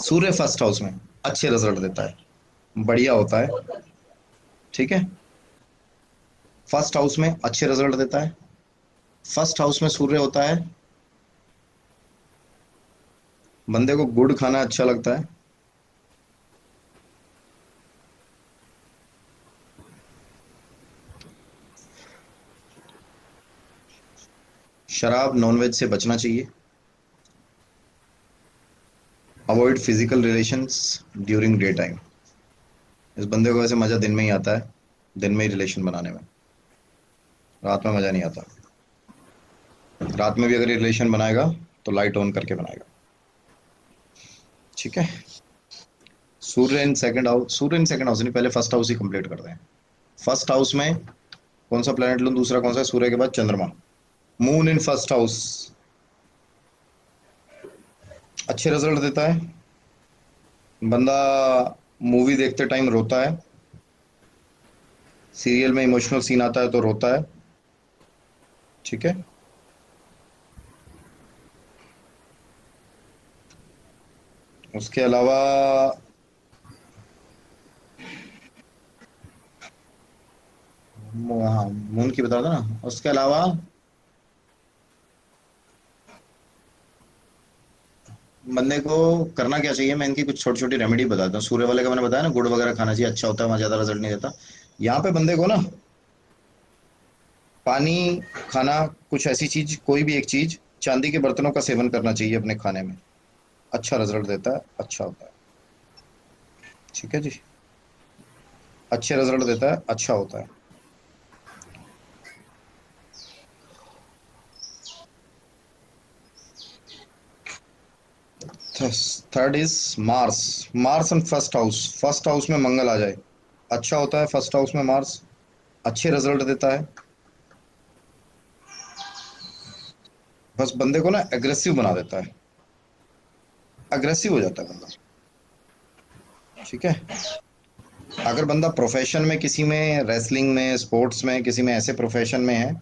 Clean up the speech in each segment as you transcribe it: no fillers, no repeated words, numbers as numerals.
सूर्य first house में अच्छे result देता है, बढ़िया होता है। ठीक है, फर्स्ट हाउस में अच्छे रिजल्ट देता है। फर्स्ट हाउस में सूर्य होता है, बंदे को गुड़ खाना अच्छा लगता है। शराब नॉनवेज से बचना चाहिए। Avoid physical relations during day time. इस बंदे को वैसे मजा दिन में ही आता है, दिन में ही रिलेशन बनाने में, रात में मजा नहीं आता। रात में भी अगर ये रिलेशन बनाएगा तो लाइट ऑन करके बनाएगा। ठीक है, सूर्य इन सेकंड हाउस, सूर्य इन सेकंड हाउस नहीं, पहले फर्स्ट हाउस ही कंप्लीट करते हैं। फर्स्ट हाउस में कौन सा प्लेनेट लूं, दूसरा कौन सा है सूर्य के बाद, चंद्रमा। मून इन फर्स्ट हाउस अच्छे रिजल्ट देता है। बंदा मूवी देखते टाइम रोता है, सीरियल में इमोशनल सीन आता है तो रोता है। ठीक है, उसके अलावा हाँ मून की बता दो ना, उसके अलावा बंदे को करना क्या चाहिए, मैं इनकी कुछ छोटी छोटी रेमेडी बताता हूँ। सूर्य वाले का मैंने बताया ना, गुड़ वगैरह खाना चाहिए, अच्छा होता है, वहां ज्यादा रिजल्ट नहीं देता। यहाँ पे बंदे को ना पानी, खाना, कुछ ऐसी चीज, कोई भी एक चीज, चांदी के बर्तनों का सेवन करना चाहिए अपने खाने में, अच्छा रिजल्ट देता है, अच्छा होता है। ठीक है जी, अच्छे रिजल्ट देता है, अच्छा होता है। Third is Mars. Mars and first house, first house में मंगल आ जाए, अच्छा होता है। फर्स्ट हाउस में मार्स अच्छे रिजल्ट देता है। बस बंदे को ना एग्रेसिव बना देता है, अग्रेसिव हो जाता है बंदा। ठीक है, अगर बंदा प्रोफेशन में, किसी में रेसलिंग में, स्पोर्ट्स में, किसी में ऐसे प्रोफेशन में है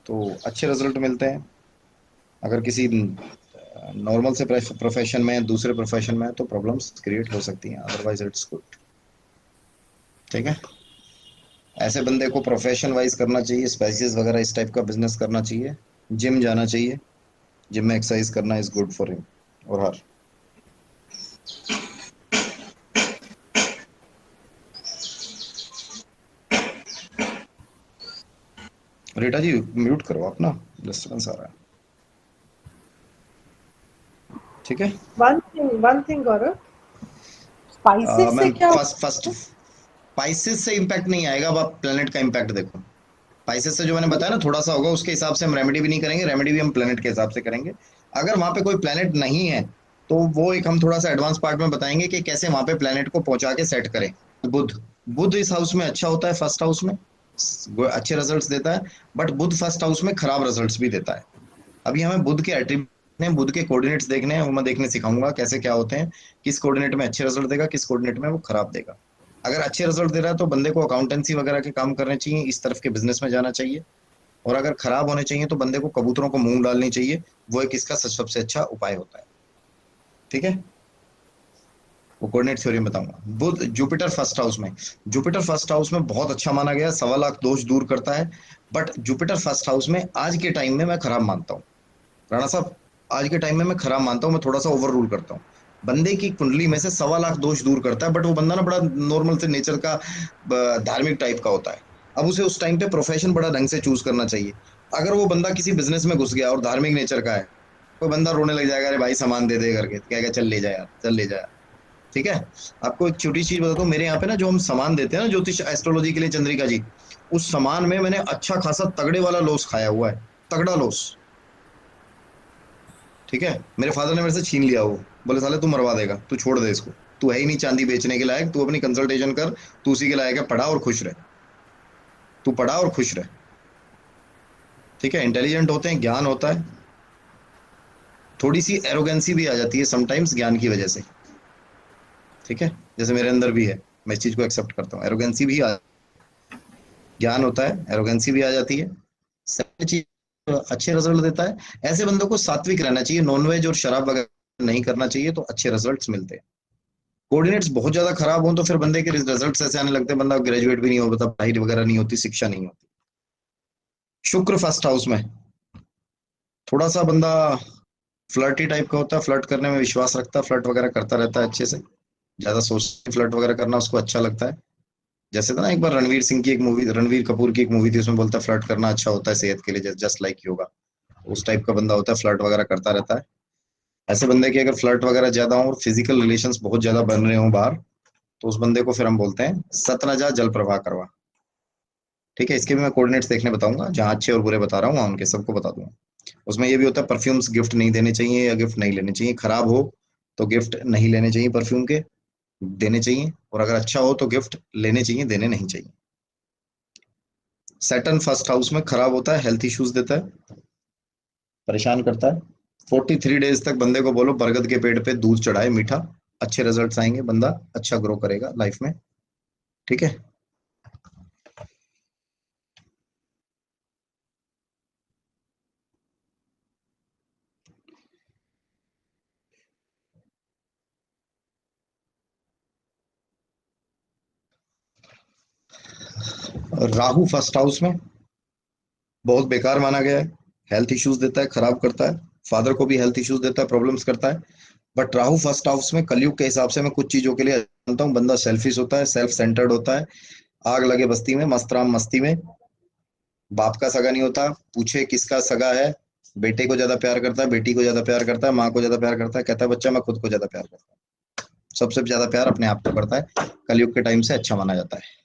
तो अच्छे रिजल्ट मिलते हैं। अगर किसी नॉर्मल से प्रोफेशन में, दूसरे प्रोफेशन में है तो प्रॉब्लम्स क्रिएट हो सकती हैं, अदरवाइज इट्स गुड। ठीक है, ऐसे बंदे को प्रोफेशन वाइज करना चाहिए, स्पाइसेस वगैरह इस टाइप का बिजनेस करना चाहिए, जिम जाना चाहिए। जिम में एक्सरसाइज करना इज गुड फॉर हिम और हर। रीटा जी म्यूट करो आप ना, डिस्टर्बेंस आ रहा है। ठीक है, वन थिंग गौरव, स्पाइसेस से मैम क्या फर्स्ट फर्स्ट होता स्पाइसेस से इम्पैक्ट नहीं आएगा, अब आप प्लेनेट का इम्पैक्ट देखो। स्पाइसेस से जो मैंने बताया ना थोड़ा सा होगा, उसके हिसाब से हम रेमेडी भी नहीं करेंगे, रेमेडी भी हम प्लेनेट के हिसाब से करेंगे। अगर वहां पे कोई प्लेनेट नहीं है तो वो एक हम थोड़ा सा एडवांस पार्ट में बताएंगे कि कैसे वहां पे प्लेनेट को पहुंचा के सेट करें। बुध, बुध इस हाउस में अच्छा होता है, फर्स्ट हाउस में अच्छे रिजल्ट्स देता है। बट बुध फर्स्ट हाउस में खराब रिजल्ट्स भी देता है। अभी हमें बुध के एट्रीब्यूट, बुध के कोऑर्डिनेट्स देखने हैं, वो मैं देखने सिखाऊंगा कैसे क्या होते हैं, किस कोऑर्डिनेट में अच्छे रिजल्ट देगा, किस कोऑर्डिनेट में वो खराब देगा। अगर अच्छे रिजल्ट दे रहा है तो बंदे को अकाउंटेंसी वगैरह के काम करने चाहिए, इस तरफ के बिजनेस में जाना चाहिए। और अगर खराब होने चाहिए तो बंदे को कबूतरों को मूंग डालनी चाहिए, वो एक इसका सबसे अच्छा उपाय होता है। ठीक है, वो कोऑर्डिनेट थ्योरी में बताऊंगा। बुध जुपिटर फर्स्ट हाउस में, जुपिटर फर्स्ट हाउस में बहुत अच्छा माना गया, 1.25 लाख दोष दूर करता है। बट जुपिटर फर्स्ट हाउस में आज के टाइम में मैं खराब मानता हूँ, राणा साहब। आज के टाइम में मैं खराब मानता हूँ, मैं थोड़ा सा ओवर रूल करता हूँ। बंदे की कुंडली में से 1.25 लाख दोष दूर करता है, बट वो बंदा ना बड़ा नॉर्मल से नेचर का, धार्मिक टाइप का होता है। अब उसे उस टाइम पे प्रोफेशन बड़ा ढंग से चूज करना चाहिए। अगर वो बंदा किसी बिजनेस में घुस गया और धार्मिक नेचर का है, कोई बंदा रोने लग जाएगा, अरे भाई सामान दे दे करके, कहेगा चल ले जा यार, चल ले जा यार। ठीक है, आपको एक छोटी चीज बताता हूँ, मेरे यहाँ पे ना जो हम सामान देते हैं ना ज्योतिष एस्ट्रोलॉजी के लिए, चंद्रिका जी, उस सामान में मैंने अच्छा खासा तगड़े वाला लॉस खाया हुआ है, तगड़ा लॉस। ठीक है, मेरे फादर ने मेरे से छीन लिया वो, बोले साले तू मरवा देगा, तू छोड़ दे इसको, तू है ही नहीं चांदी बेचने के लायक, तू अपनी कंसल्टेशन कर, तू उसी के लायक है, पढ़ा और खुश रह, तू पढ़ा और खुश रह। ठीक है, इंटेलिजेंट होते हैं, ज्ञान होता है, थोड़ी सी एरोगेंसी भी आ जाती है समटाइम्स ज्ञान की वजह से। ठीक है, जैसे मेरे अंदर भी है, मैं इस चीज को एक्सेप्ट करता हूँ, एरोगेंसी भी आ, ज्ञान होता है, एरोगेंसी भी आ जाती है, सब चीज अच्छे रिजल्ट देता है। ऐसे बंदों को सात्विक रहना चाहिए, नॉनवेज और शराब वगैरह नहीं करना चाहिए तो अच्छे रिजल्ट्स मिलते हैं। कोऑर्डिनेट्स बहुत ज्यादा खराब हो तो फिर बंदे के रिजल्ट्स ऐसे आने लगते हैं, बंदा ग्रेजुएट भी नहीं हो पाता, पढ़ाई वगैरह नहीं होती, शिक्षा नहीं होती। शुक्र फर्स्ट हाउस में थोड़ा सा बंदा फ्लर्टी टाइप का होता है, फ्लर्ट करने में विश्वास रखता है, फ्लर्ट वगैरह करता रहता है अच्छे से, ज्यादा सोच फ्लर्ट वगैरह करना उसको अच्छा लगता है। जैसे था ना एक बार रणवीर सिंह की एक मूवी, रणवीर कपूर की एक मूवी थी, उसमें बोलता है फ्लर्ट करना अच्छा होता है सेहत के लिए, जस्ट लाइक योगा। उस टाइप का बंदा होता है, फ्लर्ट वगैरह करता रहता है। ऐसे बंदे की अगर फ्लर्ट वगैरह ज्यादा हो और फिजिकल रिलेशंस बहुत ज्यादा बन रहे हो बाहर, तो उस बंदे को फिर हम बोलते हैं सत न जा जल प्रवाह करवा। ठीक है, इसके भी मैं कोऑर्डिनेट्स देखने बताऊंगा, जहाँ अच्छे और बुरे बता रहा हूँ वहाँ उनके सबको बता दूंगा। उसमें ये भी होता है परफ्यूम्स गिफ्ट नहीं देने चाहिए या गिफ्ट नहीं लेने चाहिए, खराब हो तो गिफ्ट नहीं लेने चाहिए परफ्यूम के, देने चाहिए, और अगर अच्छा हो तो गिफ्ट लेने चाहिए, देने नहीं चाहिए। सैटर्न फर्स्ट हाउस में खराब होता है, हेल्थ इश्यूज देता है, परेशान करता है। 43 डेज तक बंदे को बोलो बरगद के पेड़ पे दूध चढ़ाए मीठा, अच्छे रिजल्ट्स आएंगे, बंदा अच्छा ग्रो करेगा लाइफ में। ठीक है। राहु फर्स्ट हाउस में बहुत बेकार माना गया है, हेल्थ इश्यूज देता है, खराब करता है, फादर को भी हेल्थ इश्यूज देता है, प्रॉब्लम्स करता है। बट राहु फर्स्ट हाउस में कलयुग के हिसाब से मैं कुछ चीजों के लिए जानता हूँ, बंदा सेल्फिश होता है, सेल्फ सेंटर्ड होता है, आग लगे बस्ती में मस्त राम मस्ती में, बाप का सगा नहीं होता, पूछे किसका सगा है, बेटे को ज्यादा प्यार करता है, बेटी को ज्यादा प्यार करता है, माँ को ज्यादा प्यार करता है, कहता है बच्चा मैं खुद को ज्यादा प्यार करता हूँ, सबसे ज्यादा प्यार अपने आप को करता है, कलयुग के टाइम से अच्छा माना जाता है।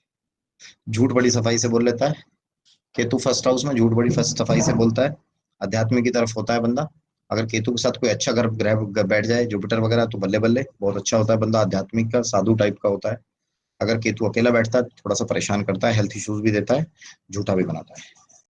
झूठ बड़ी सफाई से बोल लेता है, केतु फर्स्ट हाउस में झूठ बड़ी फर्स्ट सफाई से बोलता है, अध्यात्म की तरफ होता है बंदा। अगर केतु के साथ कोई अच्छा घर ग्रह बैठ जाए, जुपिटर वगैरह, तो बल्ले बल्ले बहुत अच्छा होता है बंदा, आध्यात्मिक का साधु टाइप का होता है। अगर केतु अकेला बैठता है तो थोड़ा सा परेशान करता है, हेल्थ इश्यूज भी देता है, झूठा भी बनाता है।